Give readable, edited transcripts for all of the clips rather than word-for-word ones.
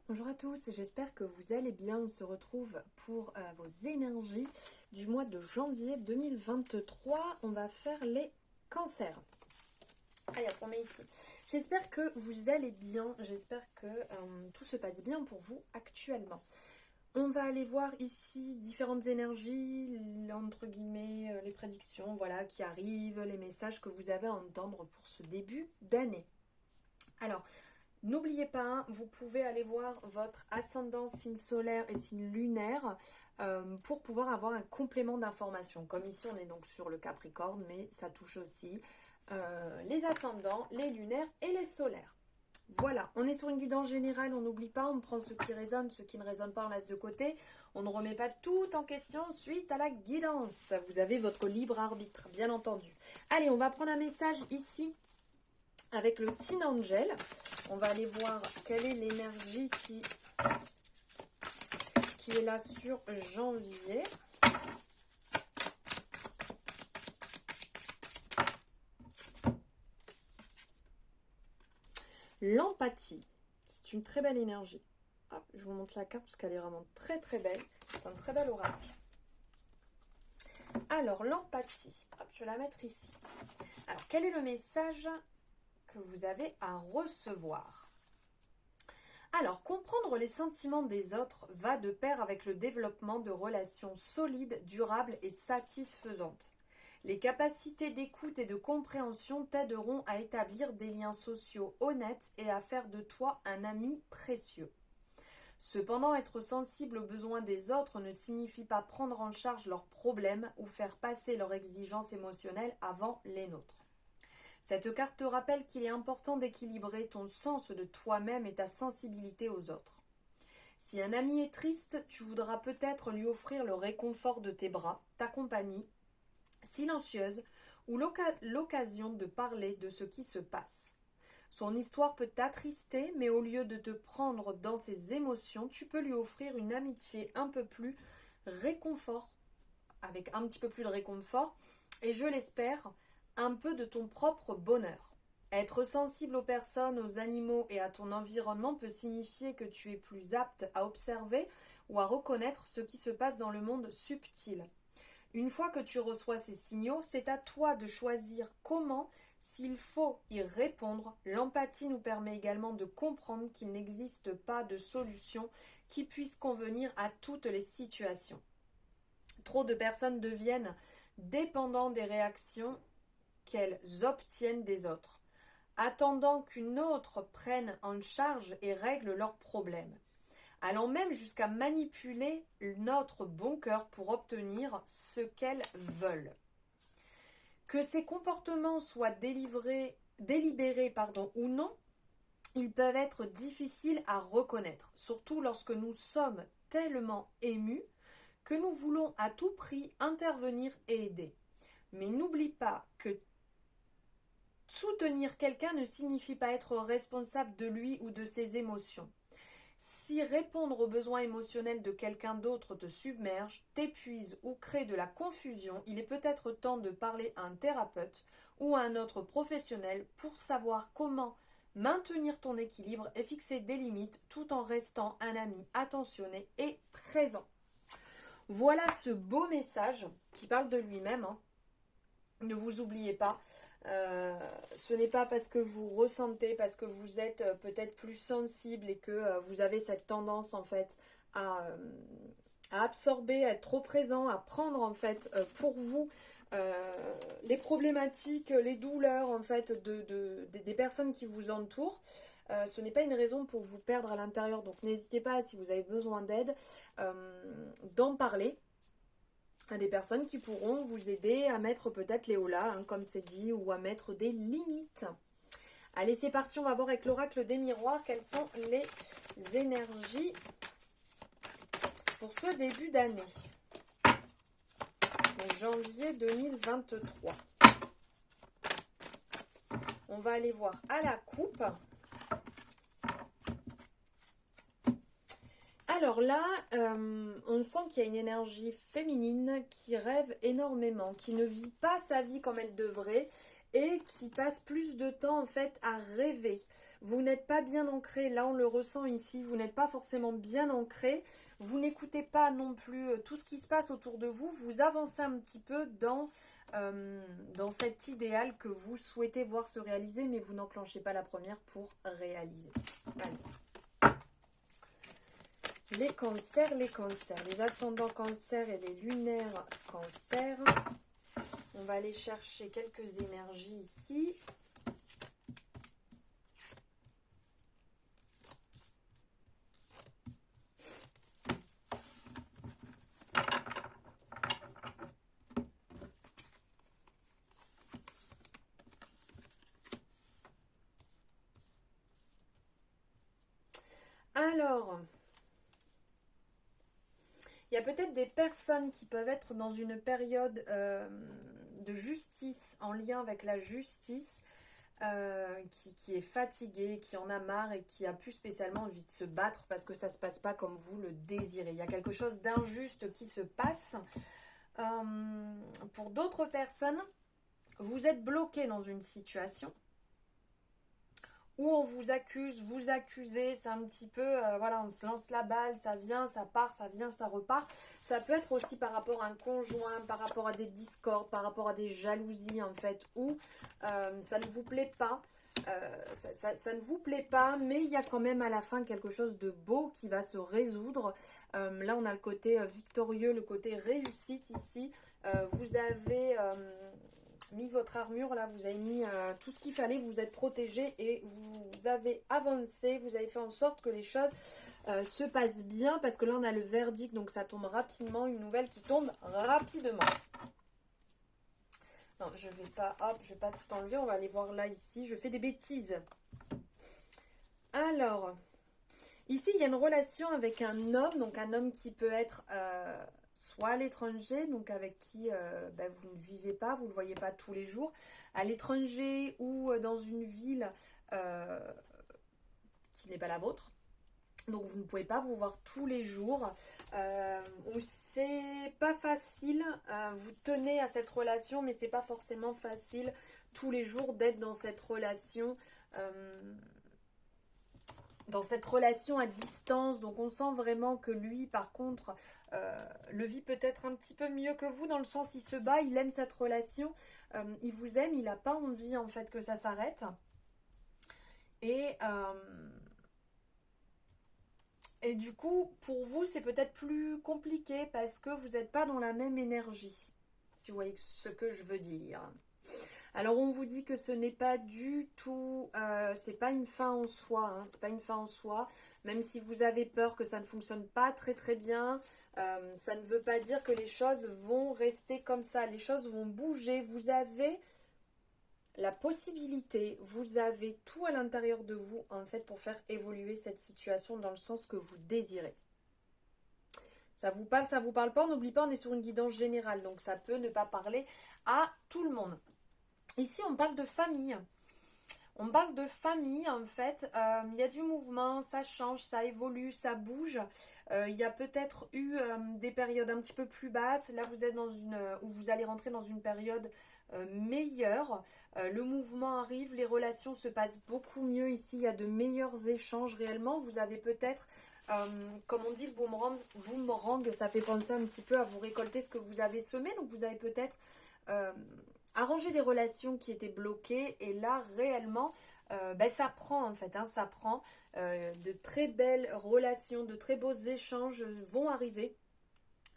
Bonjour à tous, j'espère que vous allez bien. On se retrouve pour vos énergies du mois de janvier 2023. On va faire les cancers. Allez, hop, on met ici. J'espère que vous allez bien. J'espère que tout se passe bien pour vous actuellement. On va aller voir ici différentes énergies, entre guillemets, les prédictions, voilà, qui arrivent, les messages que vous avez à entendre pour ce début d'année. Alors, n'oubliez pas, vous pouvez aller voir votre ascendant, signe solaire et signe lunaire pour pouvoir avoir un complément d'information. Comme ici, on est donc sur le Capricorne, mais ça touche aussi les ascendants, les lunaires et les solaires. Voilà, on est sur une guidance générale, on n'oublie pas, on prend ce qui résonne, ce qui ne résonne pas, on laisse de côté. On ne remet pas tout en question suite à la guidance. Vous avez votre libre arbitre, bien entendu. Allez, on va prendre un message ici avec le Teen Angel. On va aller voir quelle est l'énergie qui est là sur janvier. L'empathie, c'est une très belle énergie. Hop, je vous montre la carte parce qu'elle est vraiment très très belle. C'est un très bel oracle. Alors, l'empathie, hop, je vais la mettre ici. Alors, quel est le message que vous avez à recevoir? Alors, comprendre les sentiments des autres va de pair avec le développement de relations solides, durables et satisfaisantes. Les capacités d'écoute et de compréhension t'aideront à établir des liens sociaux honnêtes et à faire de toi un ami précieux. Cependant, être sensible aux besoins des autres ne signifie pas prendre en charge leurs problèmes ou faire passer leurs exigences émotionnelles avant les nôtres. Cette carte te rappelle qu'il est important d'équilibrer ton sens de toi-même et ta sensibilité aux autres. Si un ami est triste, tu voudras peut-être lui offrir le réconfort de tes bras, ta compagnie silencieuse ou l'occasion de parler de ce qui se passe. Son histoire peut t'attrister, mais au lieu de te prendre dans ses émotions, tu peux lui offrir une amitié un peu plus réconfort, avec un petit peu plus de réconfort, et je l'espère, un peu de ton propre bonheur. Être sensible aux personnes, aux animaux et à ton environnement peut signifier que tu es plus apte à observer ou à reconnaître ce qui se passe dans le monde subtil. Une fois que tu reçois ces signaux, c'est à toi de choisir comment, s'il faut y répondre. L'empathie nous permet également de comprendre qu'il n'existe pas de solution qui puisse convenir à toutes les situations. Trop de personnes deviennent dépendantes des réactions qu'elles obtiennent des autres, attendant qu'une autre prenne en charge et règle leurs problèmes, allant même jusqu'à manipuler notre bon cœur pour obtenir ce qu'elles veulent. Que ces comportements soient délibérés ou non, ils peuvent être difficiles à reconnaître, surtout lorsque nous sommes tellement émus que nous voulons à tout prix intervenir et aider. Mais n'oublie pas que soutenir quelqu'un ne signifie pas être responsable de lui ou de ses émotions. Si répondre aux besoins émotionnels de quelqu'un d'autre te submerge, t'épuise ou crée de la confusion, il est peut-être temps de parler à un thérapeute ou à un autre professionnel pour savoir comment maintenir ton équilibre et fixer des limites tout en restant un ami attentionné et présent. Voilà ce beau message qui parle de lui-même. Ne vous oubliez pas, ce n'est pas parce que vous ressentez, parce que vous êtes peut-être plus sensible et que vous avez cette tendance en fait à absorber, à être trop présent, à prendre en fait pour vous les problématiques, les douleurs en fait des personnes qui vous entourent. Ce n'est pas une raison pour vous perdre à l'intérieur, donc n'hésitez pas, si vous avez besoin d'aide, d'en parler à des personnes qui pourront vous aider à mettre peut-être les holà, comme c'est dit, ou à mettre des limites. Allez, c'est parti, on va voir avec l'oracle des miroirs quelles sont les énergies pour ce début d'année. Janvier 2023. On va aller voir à la coupe. Alors là, on sent qu'il y a une énergie féminine qui rêve énormément, qui ne vit pas sa vie comme elle devrait et qui passe plus de temps en fait à rêver. Vous n'êtes pas bien ancré, là on le ressent ici, vous n'êtes pas forcément bien ancré, vous n'écoutez pas non plus tout ce qui se passe autour de vous, vous avancez un petit peu dans cet idéal que vous souhaitez voir se réaliser, mais vous n'enclenchez pas la première pour réaliser. Allez. Les cancers, les ascendants cancers et les lunaires cancers. On va aller chercher quelques énergies ici. Alors, il y a peut-être des personnes qui peuvent être dans une période de justice, en lien avec la justice, qui est fatiguée, qui en a marre et qui a plus spécialement envie de se battre parce que ça ne se passe pas comme vous le désirez. Il y a quelque chose d'injuste qui se passe. Pour d'autres personnes, vous êtes bloqué dans une situation où on vous accuse, vous accusez, c'est un petit peu, voilà, on se lance la balle, ça vient, ça part, ça vient, ça repart. Ça peut être aussi par rapport à un conjoint, par rapport à des discordes, par rapport à des jalousies, en fait, où ça ne vous plaît pas. Ça ne vous plaît pas, mais il y a quand même à la fin quelque chose de beau qui va se résoudre. Là, on a le côté victorieux, le côté réussite ici. Vous avez mis votre armure, là, vous avez mis tout ce qu'il fallait, vous êtes protégé et vous avez avancé, vous avez fait en sorte que les choses se passent bien, parce que là, on a le verdict, donc ça tombe rapidement, une nouvelle qui tombe rapidement. Non, je vais pas, hop, je vais pas tout enlever, on va aller voir là, ici, je fais des bêtises. Alors, ici, il y a une relation avec un homme, donc un homme qui peut être soit à l'étranger, donc avec qui vous ne vivez pas, vous ne le voyez pas tous les jours, à l'étranger ou dans une ville qui n'est pas la vôtre. Donc vous ne pouvez pas vous voir tous les jours. C'est pas facile, vous tenez à cette relation, mais c'est pas forcément facile tous les jours d'être dans cette relation. Dans cette relation à distance, donc on sent vraiment que lui, par contre, le vit peut-être un petit peu mieux que vous, dans le sens il se bat, il aime cette relation, il vous aime, il n'a pas envie en fait que ça s'arrête. Et du coup, pour vous, c'est peut-être plus compliqué parce que vous n'êtes pas dans la même énergie, si vous voyez ce que je veux dire. Alors on vous dit que ce n'est pas du tout, c'est pas une fin en soi, hein, c'est pas une fin en soi, même si vous avez peur que ça ne fonctionne pas très très bien, ça ne veut pas dire que les choses vont rester comme ça, les choses vont bouger, vous avez la possibilité, vous avez tout à l'intérieur de vous en fait pour faire évoluer cette situation dans le sens que vous désirez. Ça vous parle pas, on n'oublie pas, on est sur une guidance générale, donc ça peut ne pas parler à tout le monde. Ici, on parle de famille. On parle de famille, en fait. Il y a du mouvement, ça change, ça évolue, ça bouge. Il y a peut-être eu des périodes un petit peu plus basses. Là, vous êtes où vous allez rentrer dans une période meilleure. Le mouvement arrive, les relations se passent beaucoup mieux. Ici, il y a de meilleurs échanges réellement. Vous avez peut-être, comme on dit, le boomerang, ça fait penser un petit peu à vous récolter ce que vous avez semé. Donc, vous avez peut-être arranger des relations qui étaient bloquées, et là réellement ça prend en fait, hein, ça prend, de très belles relations, de très beaux échanges vont arriver,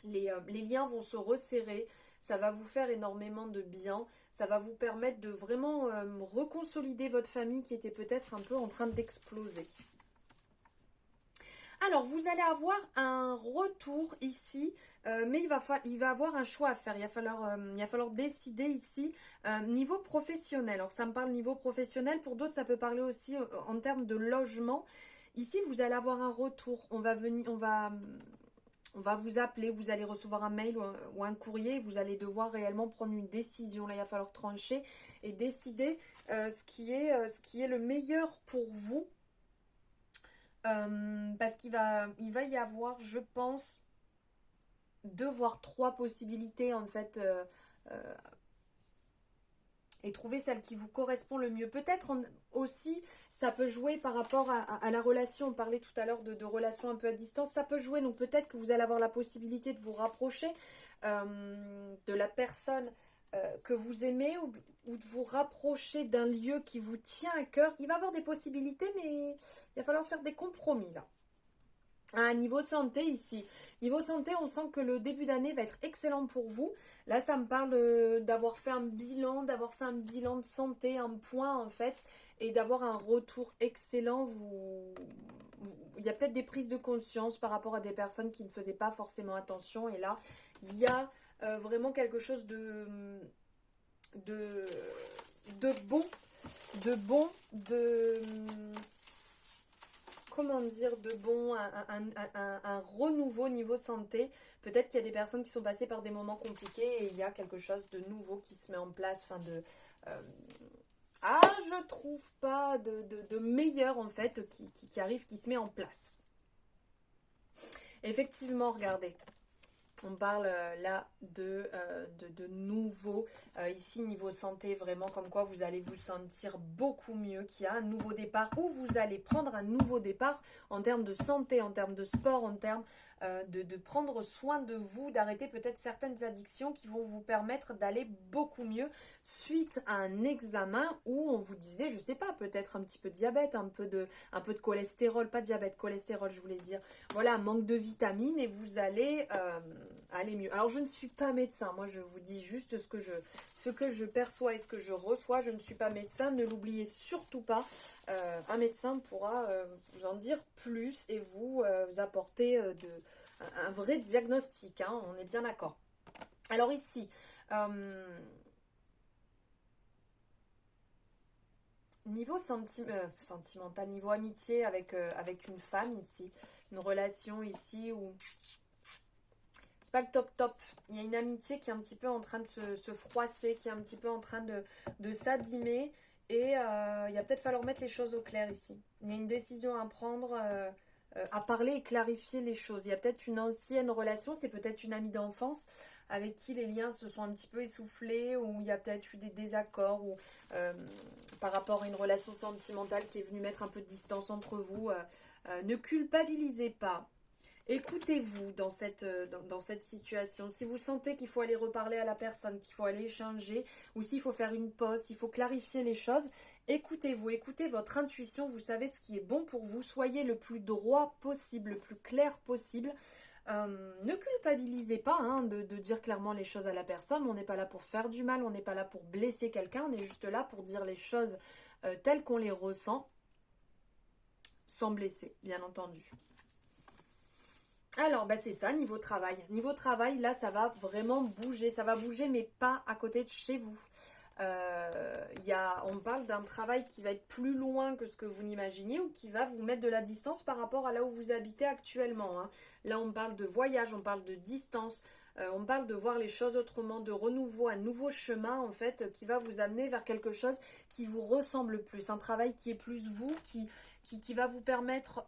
les liens vont se resserrer, ça va vous faire énormément de bien, ça va vous permettre de vraiment reconsolider votre famille qui était peut-être un peu en train d'exploser. Alors, vous allez avoir un retour ici, mais il va avoir un choix à faire. Il va falloir décider ici, niveau professionnel. Alors, ça me parle niveau professionnel. Pour d'autres, ça peut parler aussi en termes de logement. Ici, vous allez avoir un retour. On va vous appeler, vous allez recevoir un mail ou un courrier. Vous allez devoir réellement prendre une décision. Là, il va falloir trancher et décider ce qui est le meilleur pour vous. Parce il va y avoir, je pense, 2 voire 3 possibilités en fait et trouver celle qui vous correspond le mieux. Peut-être aussi, ça peut jouer par rapport à la relation. On parlait tout à l'heure de relations un peu à distance. Ça peut jouer, donc peut-être que vous allez avoir la possibilité de vous rapprocher de la personne que vous aimez ou de vous rapprocher d'un lieu qui vous tient à cœur. Il va y avoir des possibilités, mais il va falloir faire des compromis là. Niveau santé ici, niveau santé, on sent que le début d'année va être excellent pour vous. Là, ça me parle d'avoir fait un bilan, de santé, un point en fait, et d'avoir un retour excellent. Il y a peut-être des prises de conscience par rapport à des personnes qui ne faisaient pas forcément attention, et là, il y a vraiment quelque chose de, de bon, comment dire, de bon, un renouveau niveau santé. Peut-être qu'il y a des personnes qui sont passées par des moments compliqués et il y a quelque chose de nouveau qui se met en place. Enfin, je trouve pas de meilleur en fait qui arrive, qui se met en place. Effectivement, regardez. On parle là de nouveau, ici niveau santé, vraiment comme quoi vous allez vous sentir beaucoup mieux, qu'il y a un nouveau départ ou vous allez prendre un nouveau départ en termes de santé, en termes de sport, en termes de prendre soin de vous, d'arrêter peut-être certaines addictions qui vont vous permettre d'aller beaucoup mieux suite à un examen où on vous disait, je sais pas, peut-être un petit peu de diabète, un peu de cholestérol, pas diabète, cholestérol je voulais dire, voilà, manque de vitamines et vous allez aller mieux. Alors je ne suis pas médecin, moi je vous dis juste ce que je perçois et ce que je reçois, je ne suis pas médecin, ne l'oubliez surtout pas, un médecin pourra vous en dire plus et vous apporter un vrai diagnostic, hein, on est bien d'accord. Alors ici, niveau sentimental, niveau amitié avec une femme ici, une relation ici où c'est pas le top top. Il y a une amitié qui est un petit peu en train de se froisser, qui est un petit peu en train de s'abîmer et il va peut-être falloir mettre les choses au clair ici. Il y a une décision à prendre, à parler et clarifier les choses. Il y a peut-être une ancienne relation, c'est peut-être une amie d'enfance avec qui les liens se sont un petit peu essoufflés ou il y a peut-être eu des désaccords ou par rapport à une relation sentimentale qui est venue mettre un peu de distance entre vous. Ne culpabilisez pas. Écoutez-vous dans cette situation. Si vous sentez qu'il faut aller reparler à la personne, qu'il faut aller échanger, ou s'il faut faire une pause, s'il faut clarifier les choses, écoutez-vous, écoutez votre intuition, vous savez ce qui est bon pour vous, soyez le plus droit possible, le plus clair possible. Ne culpabilisez pas hein, de dire clairement les choses à la personne, on n'est pas là pour faire du mal, on n'est pas là pour blesser quelqu'un, on est juste là pour dire les choses telles qu'on les ressent, sans blesser, bien entendu. Alors, c'est ça, niveau travail. Niveau travail, là, ça va vraiment bouger. Ça va bouger, mais pas à côté de chez vous. On parle d'un travail qui va être plus loin que ce que vous n'imaginez ou qui va vous mettre de la distance par rapport à là où vous habitez actuellement. Hein. Là, on parle de voyage, on parle de distance, on parle de voir les choses autrement, de renouveau, un nouveau chemin, en fait, qui va vous amener vers quelque chose qui vous ressemble plus. Un travail qui est plus vous, qui va vous permettre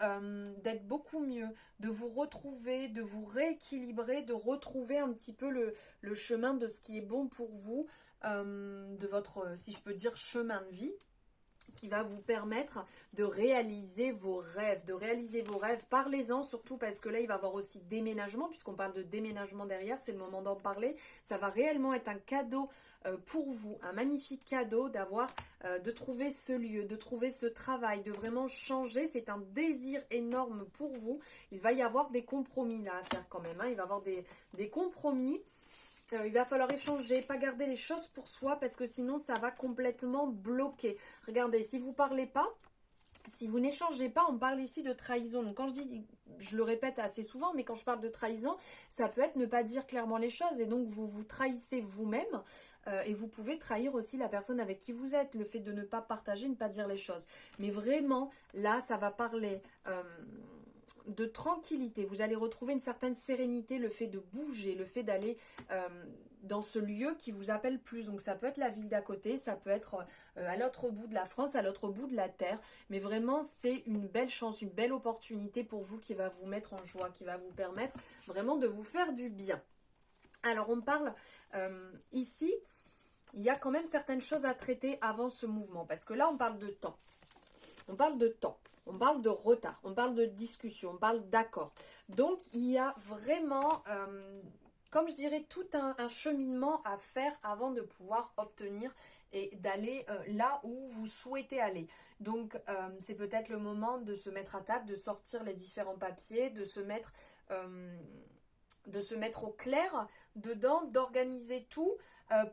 d'être beaucoup mieux, de vous retrouver, de vous rééquilibrer, de retrouver un petit peu le chemin de ce qui est bon pour vous, de votre, si je peux dire, chemin de vie, qui va vous permettre de réaliser vos rêves, Parlez-en surtout parce que là, il va y avoir aussi déménagement, puisqu'on parle de déménagement derrière, c'est le moment d'en parler. Ça va réellement être un cadeau pour vous, un magnifique cadeau de trouver ce lieu, de trouver ce travail, de vraiment changer. C'est un désir énorme pour vous. Il va y avoir des compromis là à faire quand même. Hein. Il va y avoir des compromis. Il va falloir échanger, pas garder les choses pour soi parce que sinon ça va complètement bloquer. Regardez, si vous parlez pas, si vous n'échangez pas, on parle ici de trahison. Donc quand je dis, je le répète assez souvent, mais quand je parle de trahison, ça peut être ne pas dire clairement les choses et donc vous vous trahissez vous-même et vous pouvez trahir aussi la personne avec qui vous êtes, le fait de ne pas partager, ne pas dire les choses. Mais vraiment, là, ça va parler de tranquillité, vous allez retrouver une certaine sérénité, le fait de bouger, le fait d'aller dans ce lieu qui vous appelle plus. Donc ça peut être la ville d'à côté, ça peut être à l'autre bout de la France, à l'autre bout de la terre, mais vraiment c'est une belle chance, une belle opportunité pour vous qui va vous mettre en joie, qui va vous permettre vraiment de vous faire du bien. Alors on parle ici il y a quand même certaines choses à traiter avant ce mouvement. Parce que là, on parle de temps. On parle de temps. On parle de retard. On parle de discussion. On parle d'accord. Donc, il y a vraiment, comme je dirais, tout un cheminement à faire avant de pouvoir obtenir et d'aller là où vous souhaitez aller. Donc, c'est peut-être le moment de se mettre à table, de sortir les différents papiers, de se mettre au clair dedans, d'organiser tout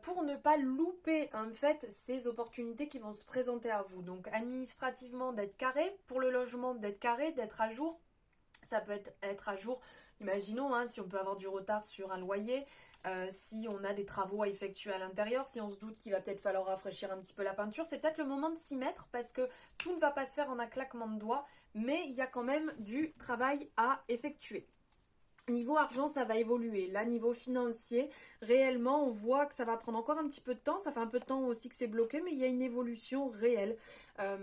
pour ne pas louper en fait ces opportunités qui vont se présenter à vous. Donc administrativement d'être carré, pour le logement d'être carré, d'être à jour. Ça peut être à jour, imaginons si on peut avoir du retard sur un loyer, si on a des travaux à effectuer à l'intérieur, si on se doute qu'il va peut-être falloir rafraîchir un petit peu la peinture, c'est peut-être le moment de s'y mettre parce que tout ne va pas se faire en un claquement de doigts, mais il y a quand même du travail à effectuer. Niveau argent, ça va évoluer. Là, niveau financier, réellement, on voit que ça va prendre encore un petit peu de temps. Ça fait un peu de temps aussi que c'est bloqué, mais il y a une évolution réelle.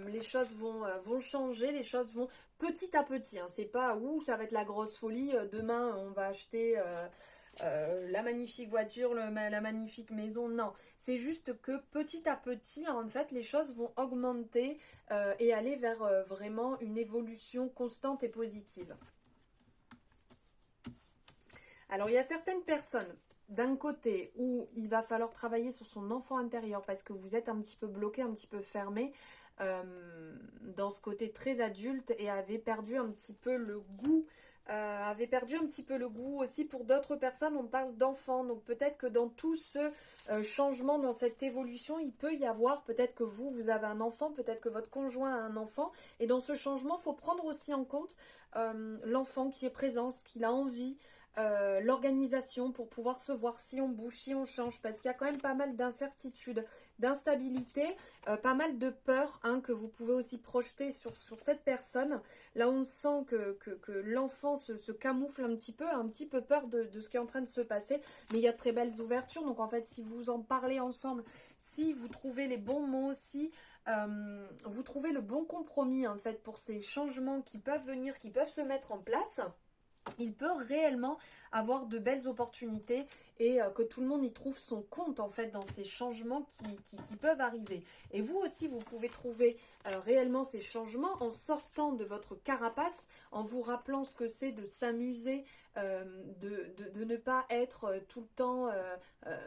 Les choses vont changer, les choses vont petit à petit. C'est pas ça va être la grosse folie. Demain, on va acheter la magnifique voiture, la magnifique maison. Non, c'est juste que petit à petit, en fait, les choses vont augmenter et aller vers vraiment une évolution constante et positive. Alors, il y a certaines personnes, d'un côté, où il va falloir travailler sur son enfant intérieur parce que vous êtes un petit peu bloqué, un petit peu fermé dans ce côté très adulte et avez perdu un petit peu le goût. Aussi pour d'autres personnes, on parle d'enfants. Donc peut-être que dans tout ce changement, dans cette évolution, il peut y avoir, peut-être que vous avez un enfant, peut-être que votre conjoint a un enfant. Et dans ce changement, il faut prendre aussi en compte l'enfant qui est présent, ce qu'il a envie, l'organisation pour pouvoir se voir si on bouge, si on change, parce qu'il y a quand même pas mal d'incertitudes, d'instabilité, pas mal de peur que vous pouvez aussi projeter sur cette personne. Là on sent que l'enfant se camoufle un petit peu, a un petit peu peur de ce qui est en train de se passer, mais il y a de très belles ouvertures. Donc en fait, si vous en parlez ensemble, si vous trouvez les bons mots, si vous trouvez le bon compromis en fait pour ces changements qui peuvent venir, qui peuvent se mettre en place, il peut réellement avoir de belles opportunités et que tout le monde y trouve son compte en fait dans ces changements qui peuvent arriver. Et vous aussi, vous pouvez trouver réellement ces changements en sortant de votre carapace, en vous rappelant ce que c'est de s'amuser, de ne pas être tout le temps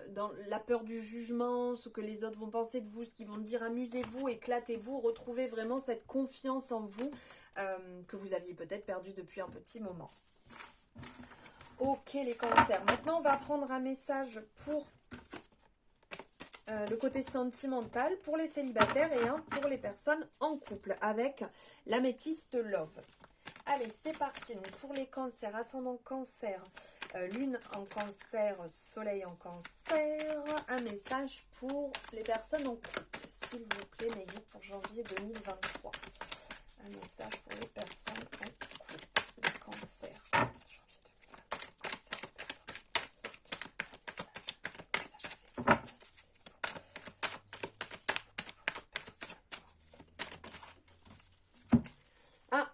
dans la peur du jugement, ce que les autres vont penser de vous, ce qu'ils vont dire. Amusez-vous, éclatez-vous, retrouvez vraiment cette confiance en vous que vous aviez peut-être perdu depuis un petit moment. Ok les cancers, maintenant on va prendre un message pour le côté sentimental pour les célibataires et un pour les personnes en couple avec l'améthyste Love. Allez, c'est parti. Donc, pour les cancers, ascendant cancer, lune en cancer, soleil en cancer, un message pour les personnes en couple, s'il vous plaît, mes guides pour janvier 2023. Un message pour les personnes en couple, les cancers.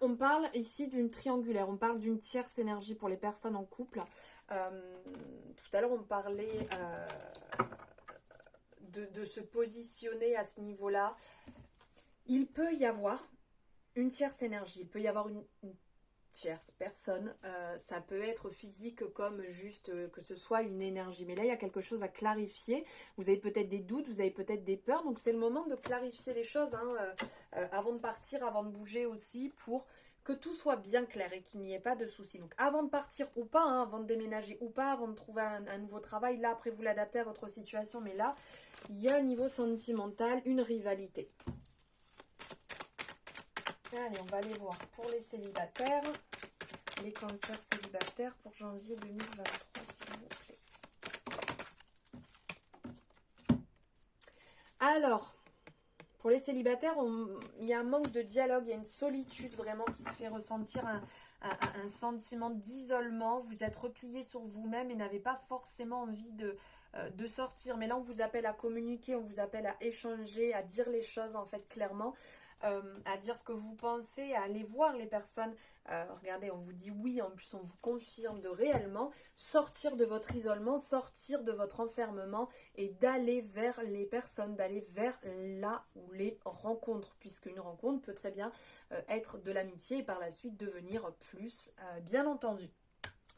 On parle ici d'une triangulaire, on parle d'une tierce énergie pour les personnes en couple. Tout à l'heure, on parlait de se positionner à ce niveau-là. Il peut y avoir une tierce énergie, il peut y avoir une tierce personne. Ça peut être physique comme juste que ce soit une énergie. Mais là, il y a quelque chose à clarifier. Vous avez peut-être des doutes, vous avez peut-être des peurs. Donc, c'est le moment de clarifier les choses avant de partir, avant de bouger aussi, pour que tout soit bien clair et qu'il n'y ait pas de soucis. Donc, avant de partir ou pas, avant de déménager ou pas, avant de trouver un nouveau travail, là, après, vous l'adaptez à votre situation. Mais là, il y a un niveau sentimental, une rivalité. Allez, on va aller voir pour les célibataires, les cancers célibataires pour janvier 2023, s'il vous plaît. Alors, pour les célibataires, il y a un manque de dialogue, il y a une solitude vraiment qui se fait ressentir, un sentiment d'isolement. Vous êtes replié sur vous-même et n'avez pas forcément envie de sortir. Mais là, on vous appelle à communiquer, on vous appelle à échanger, à dire les choses en fait clairement. à dire ce que vous pensez, à aller voir les personnes. Regardez, on vous dit oui, en plus on vous confirme de réellement sortir de votre isolement, sortir de votre enfermement et d'aller vers les personnes, d'aller vers là où les rencontres, puisque une rencontre peut très bien être de l'amitié et par la suite devenir plus, bien entendu.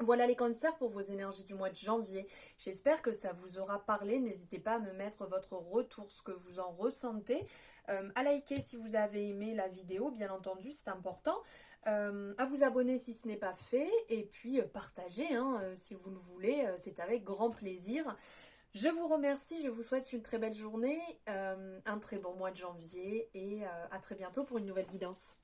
Voilà les cancers pour vos énergies du mois de janvier. J'espère que ça vous aura parlé. N'hésitez pas à me mettre votre retour, ce que vous en ressentez. À liker si vous avez aimé la vidéo, bien entendu, c'est important. À vous abonner si ce n'est pas fait. Et puis partager hein, si vous le voulez. C'est avec grand plaisir. Je vous remercie, je vous souhaite une très belle journée, un très bon mois de janvier et à très bientôt pour une nouvelle guidance.